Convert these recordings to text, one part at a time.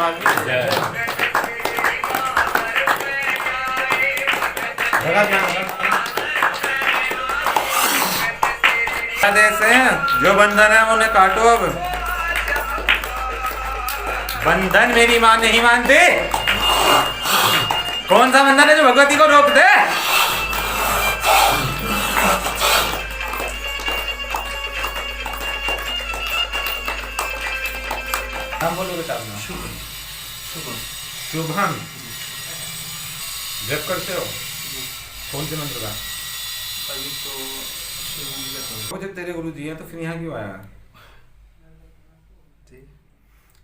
महाराज की जय। आदेश है, जो बंधन है उन्हें काटो। अब बंधन मेरी मां नहीं मानती। कौन सा बंधन है जो भगवती को रोक दे? हम बोलो बेटा अपना। शुभम जप करते हो? कौन से मंत्र का? अभी तो वो जब तेरे गुरु जी हैं तो फिर यहाँ क्यों आया?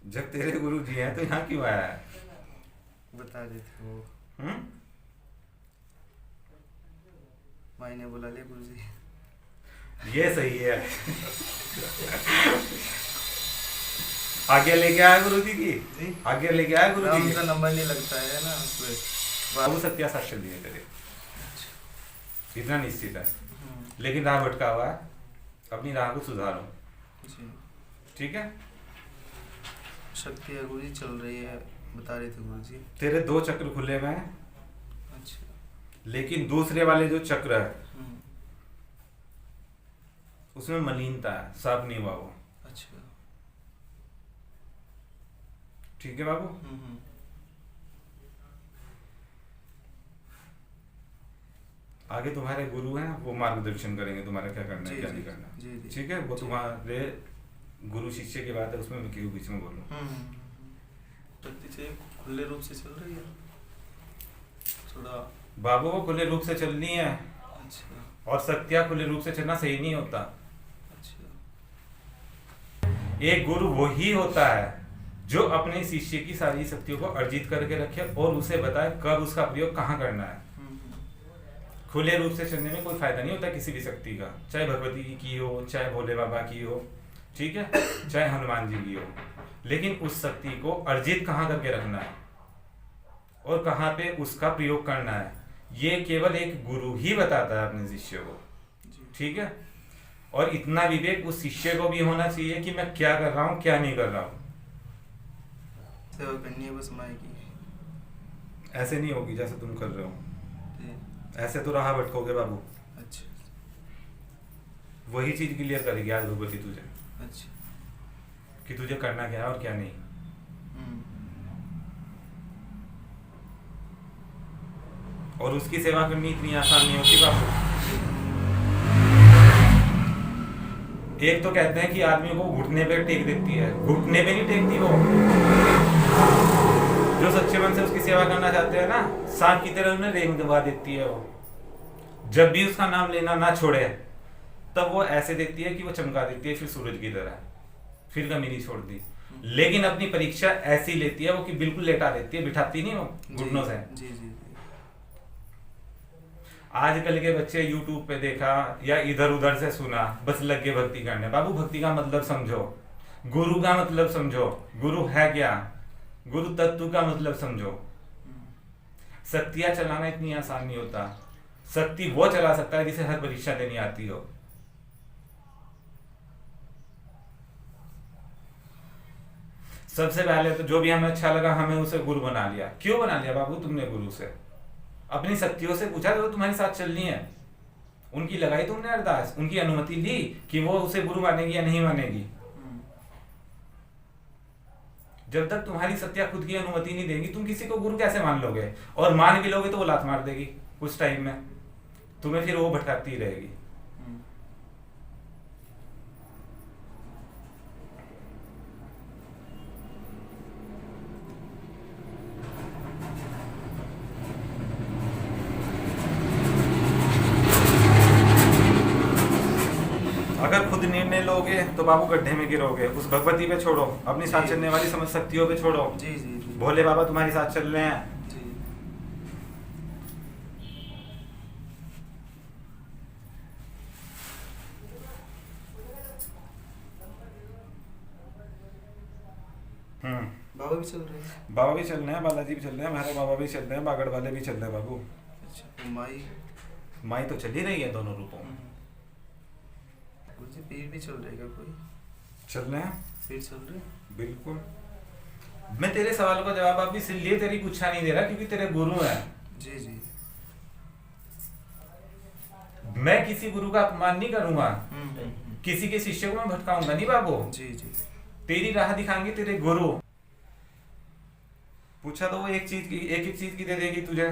जब तेरे गुरु जी हैं तो यहाँ क्यों आया है? बता देते हो। माई ने बोला ले गुरु जी। ये सही है। आगे लेके आया गुरु जी की। आगे लेके आया गुरु जी का नंबर नहीं लगता है ना उसमें। बाबू सत्या साक्ष्य दिए तेरे, इतना निश्चित है। लेकिन राह भटका हुआ है, अपनी राह को सुधारो। ठीक है। शक्ति है गुरु जी, चल रही है, बता रहे थे गुरु जी। तेरे 2 चक्र खुले हुए हैं। अच्छा। लेकिन दूसरे वाले जो चक्र है उसमें मलिनता है, साफ नहीं हुआ वो। अच्छा। ठीक है बाबू। आगे तुम्हारे गुरु हैं, वो मार्गदर्शन करेंगे तुम्हारा क्या करना है क्या नहीं करना। ठीक है। वो तुम्हारे गुरु शिष्य की बात है, उसमें मैं क्यों बीच में बोलूं। शक्ति से खुले रूप से चल रही है थोड़ा। बाबू को खुले रूप से चलनी है। अच्छा। और सत्या खुले रूप से चलना सही नहीं होता। अच्छा। एक गुरु वही होता है जो अपने शिष्य की सारी शक्तियों को अर्जित करके रखे और उसे बताए कब उसका प्रयोग कहाँ करना है। खुले रूप से चलने में कोई फायदा नहीं होता किसी भी शक्ति का, चाहे भगवती की हो, चाहे भोले बाबा की हो, ठीक है, चाहे हनुमान जी की हो। लेकिन उस शक्ति को अर्जित कहाँ करके रखना है और कहाँ पे उसका प्रयोग करना है, ये केवल एक गुरु ही बताता है अपने शिष्य को। ठीक है। और इतना विवेक उस शिष्य को भी होना चाहिए कि मैं क्या कर रहा हूँ क्या नहीं कर रहा हूँ। सेवा करनी है बस माई की। ऐसे नहीं होगी जैसे तुम कर रहे हो, ऐसे तो राह भटकोगे बाबू। अच्छा। वही चीज क्लियर करेगी आज भगवती तुझे। अच्छा। कि तुझे करना क्या है और क्या नहीं। और उसकी सेवा करनी इतनी आसान नहीं होती बाबू। एक तो कहते हैं कि आदमी को घुटने पे टेक देती है, घुटने पे नहीं टेकती वो। जो सच्चे मन से उसकी सेवा करना चाहते हैं ना, सांप की तरह उन्हें रेंग दबा देती है वो। जब भी उसका नाम लेना ना छोड़े तब वो ऐसे देती है कि वो चमका देती है, फिर सूरज की तरह, फिर कमी नहीं छोड़ती। लेकिन अपनी परीक्षा ऐसी लेती है वो कि बिल्कुल लेटा देती है, बिठाती नहीं वो घुटनों से। जी जी जी। आजकल के बच्चे YouTube पे देखा या इधर उधर से सुना, बस लग के भक्ति करने। बाबू भक्ति का मतलब समझो, गुरु का मतलब समझो, गुरु है क्या, गुरु तत्व का मतलब समझो। शक्तियां चलाना इतनी आसान नहीं होता। शक्ति वो चला सकता है जिसे हर परीक्षा देनी आती हो। सबसे पहले तो जो भी हमें अच्छा लगा हमने उसे गुरु बना लिया। क्यों बना लिया बाबू तुमने गुरु से? अपनी शक्तियों से पूछा तो तुम्हारे साथ चलनी है, उनकी लगाई तुमने अरदास, उनकी अनुमति ली कि वो उसे गुरु मानेगी या नहीं मानेगी। जब तक तुम्हारी सत्या खुद की अनुमति नहीं देगी तुम किसी को गुरु कैसे मान लोगे? और मान भी लोगे तो वो लात मार देगी कुछ टाइम में, तुम्हें फिर वो भटकाती रहेगी। अगर खुद निर्णय लोगे तो बाबू गड्ढे में गिरोगे। उस भगवती पे छोड़ो, अपनी साथ चलने वाली समझ शक्तियों पे छोड़ो। जी जी जी। भोले बाबा तुम्हारे साथ चल रहे हैं। जी। बाबा भी चल रहे हैं। बाबा भी चल रहे हैं, बालाजी भी चल रहे हैं, हमारे बाबा भी चल रहे हैं, बागड़ वाले भी चल रहे हैं बाबू। अच्छा। तो माई तो चल ही रही है दोनों रूपों में। पीर भी चल रहे क्या कोई? चल रहे हैं, पीर चल रहे हैं। बिल्कुल। मैं तेरे सवालों का जवाब अभी इसलिए तेरी पूछा नहीं दे रहा क्योंकि तेरे गुरु हैं। जी जी। मैं किसी गुरु का अपमान नहीं करूंगा, हम्म। किसी के शिष्य को मैं भटकाऊंगा नहीं बाबू। जी जी। तेरी राह दिखाएंगे तेरे गुरु। पूछा तो वो एक चीज की दे देगी तुझे,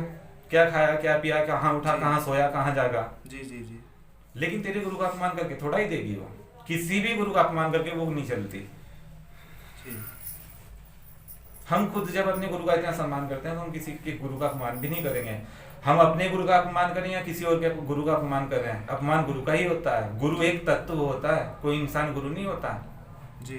क्या खाया क्या पिया, कहाँ उठा जी। कहाँ सोया कहाँ जागा। जी जी जी। लेकिन तेरे गुरु का अपमान करके थोड़ा ही देगी वो, किसी भी गुरु का अपमान करके वो नहीं चलती। जी। हम खुद जब अपने गुरु का इतना सम्मान करते हैं तो हम किसी के गुरु का अपमान भी नहीं करेंगे। हम अपने गुरु का अपमान करें या किसी और के गुरु का अपमान कर रहे हैं, अपमान गुरु का ही होता है। गुरु एक तत्व होता है, कोई इंसान गुरु नहीं होता। जी।